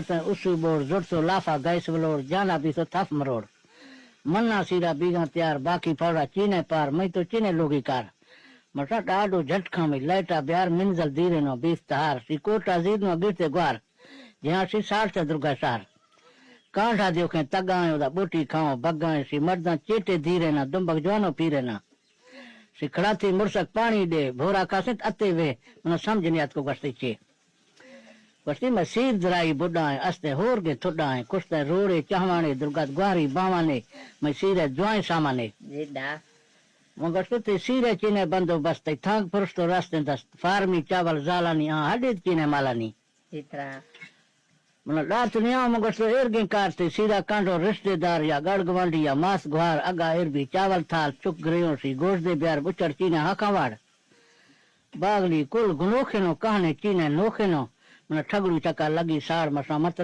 उसु बोर जुड़सो लाफा गैस बलोर जाना भी तो थफ मरोड़ मन्ना सीरा बीघा तैयार बाकी पौड़ा चीने पार मैं तो चीने लोगी कार मटा डाडो झटका में लाइटा ब्यार मिंजल दीरे नो बीस तहार सी कोटा जीद नो गिरते ग्वार जहाँ सी सार से दुर्गा सार कांठा दियो के तगाए उदा बोटी खाओ बगाए सी मर्दा चेटे धीरे ना दुम्बक जवानो पीरे ना सी खड़ाती मुरसक पानी दे भोरा कासित अते वे मना समझ नहीं को गस्ती चे वस्ती में सीर दराई बुढ़ाए अस्ते होर के थुड़ाए कुश्ते रोड़े चाहवाने दुर्गा ग्वारी बावाने मैं सीरे ज्वाए सामाने मगर सुते सीरे चीने बंदोबस्त थांग पुरुष तो रास्ते दस्त फार्मी चावल जालानी हाँ हडीत चीने मालानी मतलब रात नहीं आओ मगर तो एरगे कारते सीधा कांडो रिश्तेदार या गढ़ गवांडी या मास गुहार अगा एरबी चावल थाल चुक ग्रेयों सी गोश दे ब्यार बुचर चीने हाकावाड़ बागली कुल गुनोखे नो कहने चीने नोखे नो मन ठगड़ू चका लगी साड़ मसा मत